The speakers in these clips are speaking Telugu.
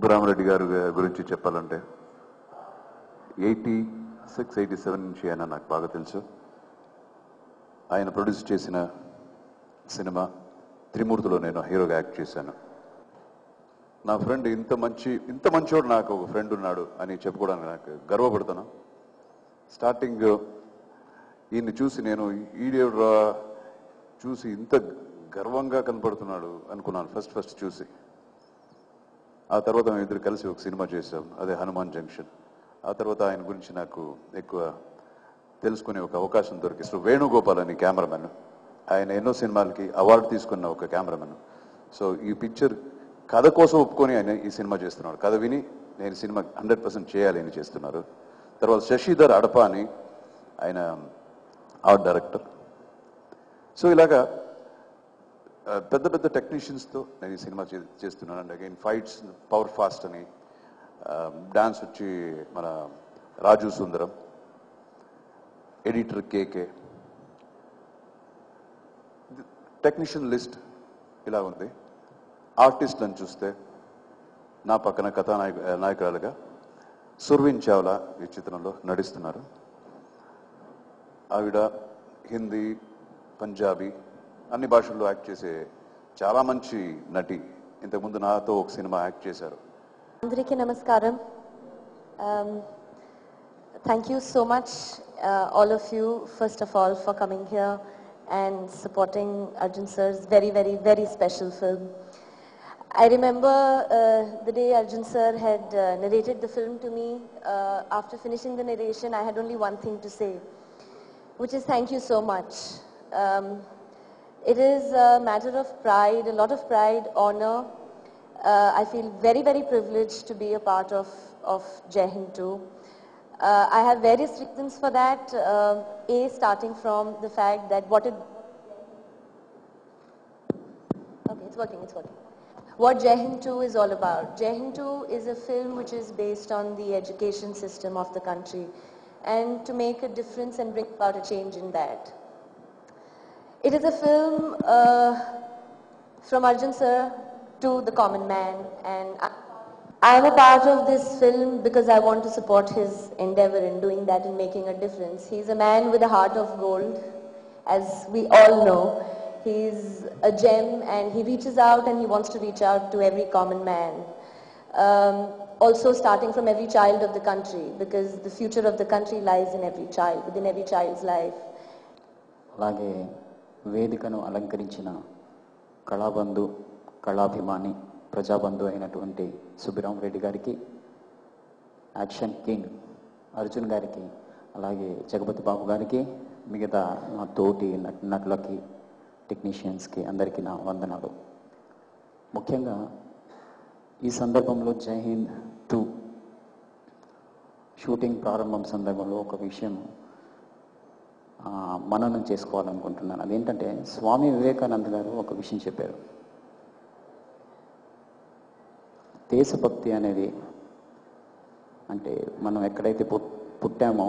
సుబ్బరామరెడ్డి గారి గురించి చెప్పాలంటే 86, 87 నుంచి ఆయన నాకు బాగా తెలుసు. ఆయన ప్రొడ్యూస్ చేసిన సినిమా త్రిమూర్తిలో నేను హీరోగా యాక్ట్ చేశాను. నా ఫ్రెండ్ ఇంత మంచోడు నాకు ఒక ఫ్రెండ్ ఉన్నాడు అని చెప్పుకోవడానికి నాకు గర్వపడతాను. స్టార్టింగ్ ఈయన్ని చూసి నేను ఈడేవుడ్రా చూసి ఇంత గర్వంగా కనపడుతున్నాడు అనుకున్నాను ఫస్ట్ చూసి. ఆ తర్వాత మేము ఇద్దరు కలిసి ఒక సినిమా చేసాం, అదే హనుమాన్ జంక్షన్. ఆ తర్వాత ఆయన గురించి నాకు ఎక్కువ తెలుసుకునే ఒక అవకాశం దొరికి. సో వేణుగోపాల్ అని కెమెరామెన్, ఆయన ఎన్నో సినిమాలకి అవార్డు తీసుకున్న ఒక కెమెరామెన్. సో ఈ పిక్చర్ కథ కోసం ఒప్పుకొని ఆయన ఈ సినిమా చేస్తున్నాడు. కథ విని నేను సినిమా 100% చేయాలి అని చేస్తున్నారు. తర్వాత శశిధర్ అడప అని ఆయన ఆర్ట్ డైరెక్టర్. సో ఇలాగా పెద్ద టెక్నీషియన్స్తో నేను ఈ సినిమా చేస్తున్నాను. And again fights power fast అని, డాన్స్ వచ్చి మన రాజు సుందరం, ఎడిటర్ కేకే. టెక్నీషియన్ లిస్ట్ ఇలా ఉంది. ఆర్టిస్ట్లను చూస్తే నా పక్కన కథానాయకురాలుగా సుర్వీన్ చావ్లా ఈ చిత్రంలో నటిస్తున్నారు. ఆవిడ హిందీ, పంజాబీ అన్ని భాషల్లో యాక్ట్ చేసే చాలా మంచి నటి. ఇంతకుముందు నాతో ఒక సినిమా యాక్ట్ చేశారు. అందరికీ నమస్కారం. Thank you so much, all of you, first of all, for coming here and supporting Arjun sir's very special film. I remember the day Arjun sir had narrated the film to me. After finishing the narration, I had only one thing to say, which is thank you so much. It is a matter of pride, a lot of pride, honor. I feel very privileged to be a part of Jai Hind 2. I have various reasons for that. Starting from the fact that it's working. What Jai Hind 2 is all about. Jai Hind 2 is a film which is based on the education system of the country, and to make a difference and bring about a change in that. It is a film from Arjun sir to the common man, and I am a part of this film because I want to support his endeavor in doing that and making a difference. He is a man with a heart of gold, as we all know. He is a gem, and he reaches out and he wants to reach out to every common man. Also starting from every child of the country, because the future of the country lies in every child, within every child's life. అలాగే వేదికను అలంకరించిన కళాబంధు, కళాభిమాని, ప్రజాబంధు అయినటువంటి సుబ్బరామరెడ్డి గారికి, యాక్షన్ కింగ్ అర్జున్ గారికి, అలాగే జగపతి బాబు గారికి, మిగతా నా తోటి నటులకి, టెక్నీషియన్స్కి అందరికీ నా వందనాలు. ముఖ్యంగా ఈ సందర్భంలో జై హింద్ 2 షూటింగ్ ప్రారంభం సందర్భంలో ఒక విషయం మననం చేసుకోవాలనుకుంటున్నాను. అదేంటంటే స్వామి వివేకానంద గారు ఒక విషయం చెప్పారు. దేశభక్తి అనేది అంటే మనం ఎక్కడైతే పుట్టామో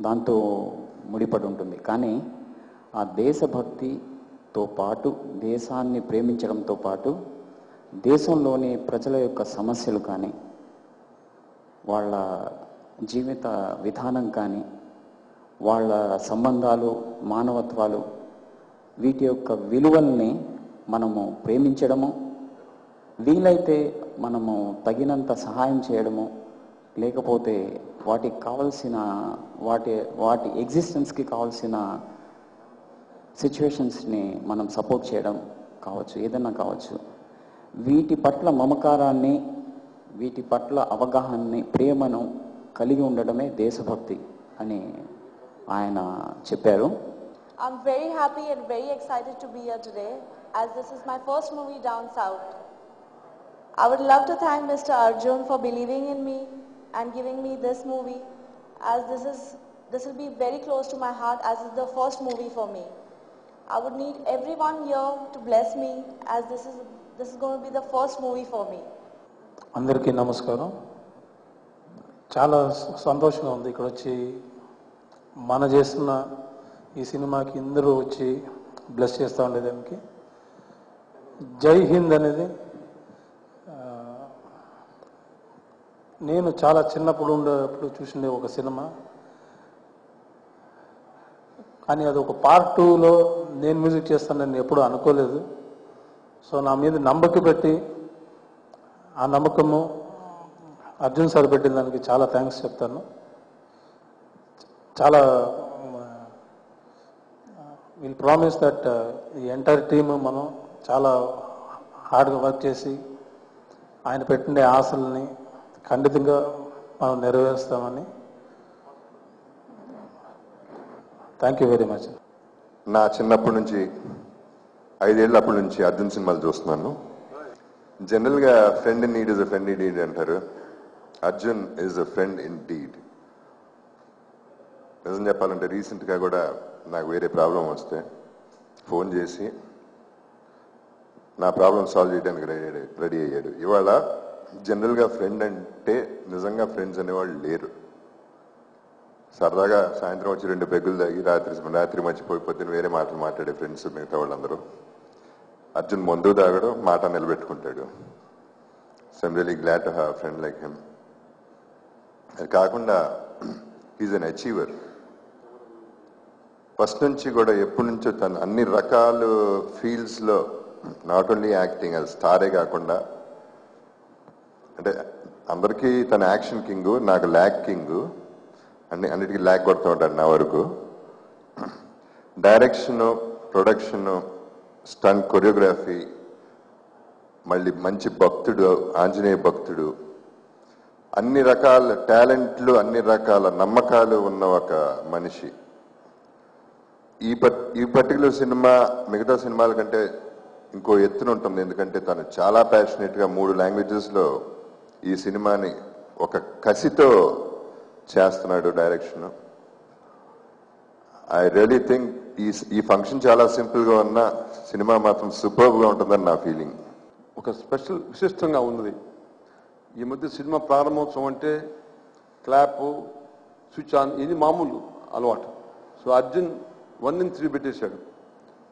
దాంతో ముడిపడి ఉంటుంది. కానీ ఆ దేశభక్తితో పాటు దేశాన్ని ప్రేమించడంతో పాటు దేశంలోని ప్రజల యొక్క సమస్యలు కానీ, వాళ్ళ జీవిత విధానం కానీ, వాళ్ళ సంబంధాలు, మానవత్వాలు, వీటి యొక్క విలువల్ని మనము ప్రేమించడము, వీలైతే మనము తగినంత సహాయం చేయడము, లేకపోతే వాటికి కావాల్సిన వాటి ఎగ్జిస్టెన్స్కి కావాల్సిన సిచ్యువేషన్స్ని మనం సపోర్ట్ చేయడం కావచ్చు, ఏదైనా కావచ్చు. వీటి పట్ల మమకారాన్ని, వీటి పట్ల అవగాహనని, ప్రేమను కలిగి ఉండడమే దేశభక్తి అని ఆయన చెప్పారు. I'm very happy and very excited to be here today, as this is my first movie down south. I would love to thank Mr. Arjun for believing in me and giving me this movie, as this will be very close to my heart, as it's the first movie for me. I would need everyone here to bless me, as this is going to be the first movie for me. అందరికీ నమస్కారం. చాలా సంతోషంగా ఉంది ఇక్కడ వచ్చి మన చేస్తున్న ఈ సినిమాకి అందరూ వచ్చి బ్లెస్ చేస్తూ ఉండేదానికి. జై హింద్ అనేది నేను చాలా చిన్నప్పుడు ఉండేప్పుడు చూసిండే ఒక సినిమా, కానీ అది ఒక పార్ట్ 2లో నేను మ్యూజిక్ చేస్తానని ఎప్పుడూ అనుకోలేదు. సో నా మీద నమ్మకం పెట్టి ఆ నమ్మకము అర్జున్ సార్ పెట్టిన దానికి చాలా థ్యాంక్స్ చెప్తాను. చాలా విల్ ప్రామిస్ దట్ ఈ ఎంటైర్ టీమ్ మనం చాలా హార్డ్గా వర్క్ చేసి ఆయన పెట్టిన ఆశల్ని ఖండితంగా మనం నెరవేరుస్తామని. Thank you very much. నా చిన్నప్పటి నుంచి 5 ఏళ్ళప్పటి నుంచి అర్జున్ సినిమాలు చూస్తున్నాను. జనరల్గా friend in need is a friend in need అంటారు. Arjun is a friend indeed. నిజం చెప్పాలంటే రీసెంట్గా కూడా నాకు వేరే ప్రాబ్లం వస్తే ఫోన్ చేసి నా ప్రాబ్లం సాల్వ్ చేయడానికి రెడీ అయ్యాడు. ఇవాళ జనరల్గా ఫ్రెండ్ అంటే నిజంగా ఫ్రెండ్స్ అనేవాళ్ళు లేరు. సరదాగా సాయంత్రం వచ్చి 2 పెగ్గులు తాగి రాత్రి మర్చిపోయి పొద్దున్న వేరే మాటలు మాట్లాడే ఫ్రెండ్స్ మిగతా వాళ్ళందరూ. అర్జున్ మందు తాగడం, మాట నిలబెట్టుకుంటాడు. So I'm really glad to have friend like him. అది కాకుండా హీజ్ అన్ అచీవర్. ఫస్ట్ నుంచి కూడా ఎప్పటి నుంచో తను అన్ని రకాల ఫీల్డ్స్లో నాట్ ఓన్లీ యాక్టింగ్ అది స్టారే కాకుండా, అంటే అందరికీ తన యాక్షన్ కింగ్, నాకు ల్యాక్ కింగ్, అన్నిటికీ ల్యాక్ కొడుతూ ఉంటాడు నా వరకు. డైరెక్షను, ప్రొడక్షను, స్టంట్ కొరియోగ్రఫీ, మళ్ళీ మంచి భక్తుడు, ఆంజనేయ భక్తుడు, అన్ని రకాల టాలెంట్లు, అన్ని రకాల నమ్మకాలు ఉన్న ఒక మనిషి. ఈ పర్టికులర్ సినిమా మిగతా సినిమాల కంటే ఇంకో ఎత్తున ఉంటుంది. ఎందుకంటే తను చాలా ప్యాషనేట్గా 3 లాంగ్వేజెస్లో ఈ సినిమాని ఒక కసితో చేస్తున్నాడు డైరెక్షన్. ఐ రియలీ థింక్ ఈ ఫంక్షన్ చాలా సింపుల్గా ఉన్న సినిమా మాత్రం సూపర్గా ఉంటుందని నా ఫీలింగ్. ఒక స్పెషల్ విశిష్టంగా ఉన్నది. ఈ మధ్య సినిమా ప్రారంభోత్సవం అంటే క్లాప్, స్విచ్ ఆన్, ఇది మామూలు అలవాటు. సో అర్జున్ 1 in 3 పెట్టేశాడు.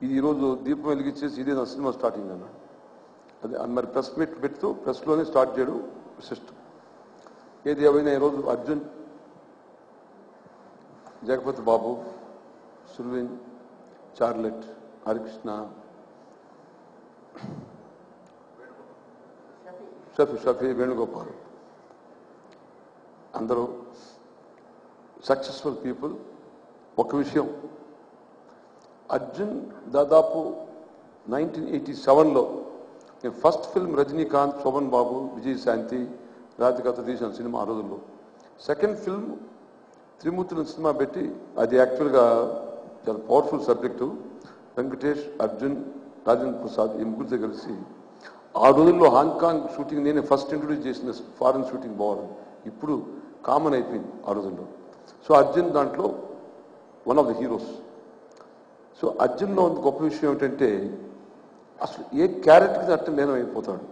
ఇది ఈరోజు దీపం వెలిగించేసి ఇదే నా సినిమా స్టార్టింగ్ అన్నాడు. అదే మరి ప్రెస్ మీట్ పెడుతూ ప్రెస్లోనే స్టార్ట్ చేయడం విశిష్టం. ఏది ఏమైనా ఈరోజు అర్జున్, జగపతి బాబు, సుర్విన్, చార్లెట్, హరికృష్ణ, షఫీ, వేణుగోపాల్ అందరూ సక్సెస్ఫుల్ పీపుల్. ఒక విషయం, అర్జున్ దాదాపు 1987లో నేను ఫస్ట్ ఫిల్మ్ రజనీకాంత్, శోభన్ బాబు, విజయశాంతి, రాధికతో తీసిన సినిమా ఆ రోజుల్లో. సెకండ్ ఫిల్మ్ త్రిమూర్తుల సినిమా పెట్టి, అది యాక్చువల్గా చాలా పవర్ఫుల్ సబ్జెక్టు. వెంకటేష్, అర్జున్, రాజేంద్ర ప్రసాద్ ఈ ముగ్గురితో కలిసి ఆ రోజుల్లో హాంకాంగ్ షూటింగ్ నేనే ఫస్ట్ ఇంట్రొడ్యూస్ చేసిన ఫారెన్ షూటింగ్ పోవడం ఇప్పుడు కామన్ అయిపోయింది ఆ రోజుల్లో. సో అర్జున్ దాంట్లో one of the heroes. So అర్జున్లో గొప్ప విషయం ఏంటంటే అసలు ఏ క్యారెక్టర్కి అట్ట లీనం అయిపోతాడు.